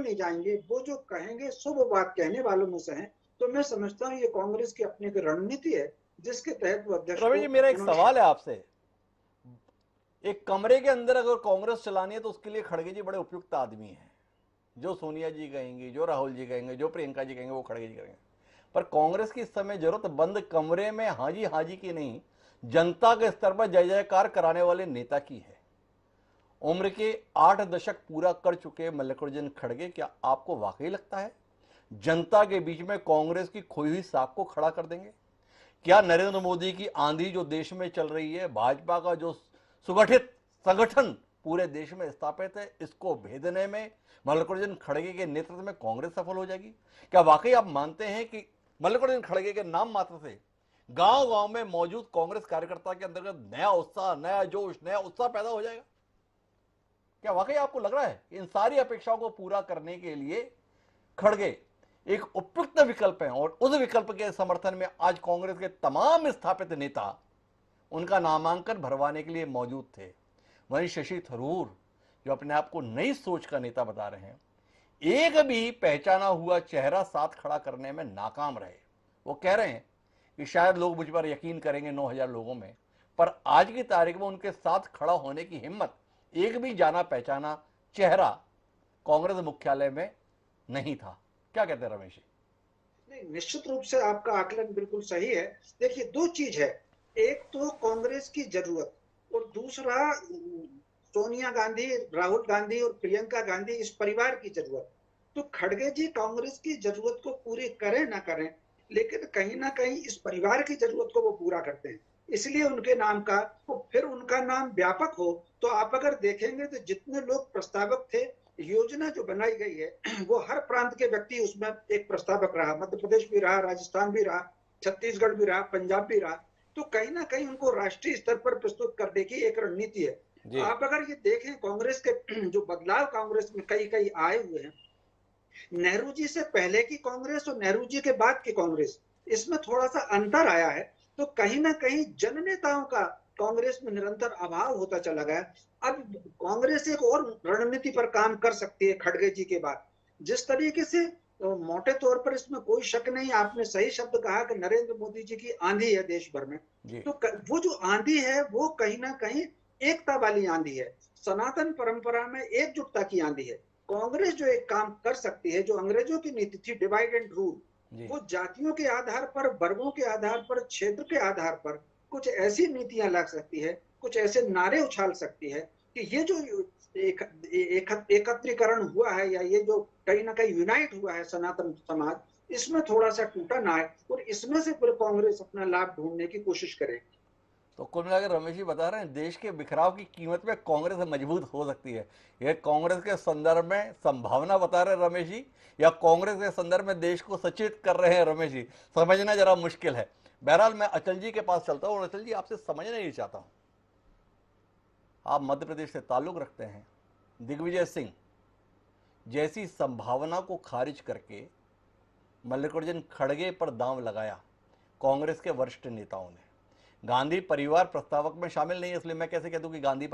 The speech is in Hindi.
नहीं जाएंगे, वो जो कहेंगे सो वो बात कहने वालों में से हैं। तो मैं समझता हूँ ये कांग्रेस की अपनी एक रणनीति है, जिसके तहत वो अध्यक्ष रमेश को जी, मेरा एक उन्होंने। सवाल है आपसे। एक कमरे के अंदर अगर कांग्रेस चलानी है तो उसके लिए खड़गे जी बड़े उपयुक्त आदमी हैं। जो सोनिया जी कहेंगी, जो राहुल जी कहेंगे, जो प्रियंका जी कहेंगे, वो खड़गे जी करेंगे। पर कांग्रेस की इस समय जरूरत बंद कमरे में हाजी हाजी की नहीं, जनता के स्तर पर जय जयकार कराने वाले नेता की है। उम्र के 8 दशक पूरा कर चुके मल्लिकार्जुन खड़गे, क्या आपको वाकई लगता है जनता के बीच में कांग्रेस की खोई हुई साख को खड़ा कर देंगे? क्या नरेंद्र मोदी की आंधी जो देश में चल रही है, भाजपा का जो सुगठित संगठन पूरे देश में स्थापित है, इसको भेदने में मल्लिकार्जुन खड़गे के नेतृत्व में कांग्रेस सफल हो जाएगी? क्या वाकई आप मानते हैं कि मल्लिकार्जुन खड़गे के नाम मात्र से गांव गांव में मौजूद कांग्रेस कार्यकर्ता के अंतर्गत नया उत्साह, नया जोश, नया उत्साह पैदा हो जाएगा? क्या वाकई आपको लग रहा है कि इन सारी अपेक्षाओं को पूरा करने के लिए खड़गे एक उपयुक्त विकल्प है, और उस विकल्प के समर्थन में आज कांग्रेस के तमाम स्थापित नेता उनका नामांकन भरवाने के लिए मौजूद थे? वहीं शशि थरूर, जो अपने आप को नई सोच का नेता बता रहे हैं, एक भी पहचाना हुआ चेहरा साथ खड़ा करने में नाकाम रहे। वो कह रहे हैं कि शायद लोग मुझ पर यकीन करेंगे 9,000 लोगों में, पर आज की तारीख में उनके साथ खड़ा होने की हिम्मत एक भी जाना पहचाना चेहरा कांग्रेस मुख्यालय में नहीं था। क्या कहते हैं रमेश जी? नहीं, निश्चित रूप से आपका आकलन बिल्कुल सही है। देखिए, दो चीज है। एक तो कांग्रेस की जरूरत, और दूसरा सोनिया गांधी, राहुल गांधी और प्रियंका गांधी इस परिवार की जरूरत। तो खड़गे जी कांग्रेस की जरूरत को पूरी करें ना करें, लेकिन कहीं ना कहीं इस परिवार की जरूरत को वो पूरा करते हैं। इसलिए उनके नाम का, तो फिर उनका नाम व्यापक हो। तो आप अगर देखेंगे तो जितने लोग प्रस्तावक थे, योजना जो बनाई गई है वो हर प्रांत के व्यक्ति उसमें एक प्रस्तावक रहा। मध्य प्रदेश भी रहा, राजस्थान भी रहा, छत्तीसगढ़ भी रहा, पंजाब भी रहा। तो कहीं ना कहीं उनको राष्ट्रीय स्तर पर प्रस्तुत करने की एक रणनीति है। जी। आप अगर ये देखें कांग्रेस के जो बदलाव कांग्रेस में कई कई आए हुए हैं, नेहरू जी से पहले की कांग्रेस और नेहरू जी के बाद की कांग्रेस, इसमें थोड़ा सा अंतर आया है। तो कहीं ना कहीं जन नेताओं का कांग्रेस में निरंतर अभाव होता चला गया। अब कांग्रेस एक और रणनीति पर काम कर सकती है खड़गे जी के बाद। जिस तरीके से, तो मोटे तौर पर इसमें कोई शक नहीं, आपने सही शब्द कहा कि नरेंद्र मोदी जी की आंधी है देश भर में। जी। तो वो जो आंधी है वो कहीं ना कहीं एकता वाली आंधी है, सनातन परंपरा में एकजुटता की आंधी है। कांग्रेस जो एक काम कर सकती है, जो अंग्रेजों की नीति थी डिवाइड एंड रूल, जी। वो जातियों के आधार पर, वर्गों के आधार पर, क्षेत्र के आधार पर कुछ ऐसी नीतियां ला सकती है, कुछ ऐसे नारे उछाल सकती है कि ये जो एकत्रीकरण हुआ है, या ये जो कहीं ना कहीं यूनाइट हुआ है सनातन समाज, इसमें थोड़ा सा टूटा ना है, और इसमें से फिर कांग्रेस अपना लाभ ढूंढने की कोशिश करे। तो कुल मिलाकर रमेश जी बता रहे हैं देश के बिखराव की कीमत में कांग्रेस मजबूत हो सकती है। यह कांग्रेस के संदर्भ में संभावना बता रहे हैं रमेश जी, या कांग्रेस के संदर्भ में देश को सचेत कर रहे हैं रमेश जी? समझना जरा मुश्किल है। बहरहाल मैं अचल जी के पास चलता हूँ, और अचल जी आपसे समझना ये चाहता हूँ, आप मध्य प्रदेश से ताल्लुक रखते हैं। दिग्विजय सिंह जैसी संभावना को खारिज करके मल्लिकार्जुन खड़गे पर दांव लगाया कांग्रेस के वरिष्ठ नेताओं ने। गांधी परिवार प्रस्तावक में शामिल नहीं है, इसलिए मैं कैसे कह दूं कि गांधी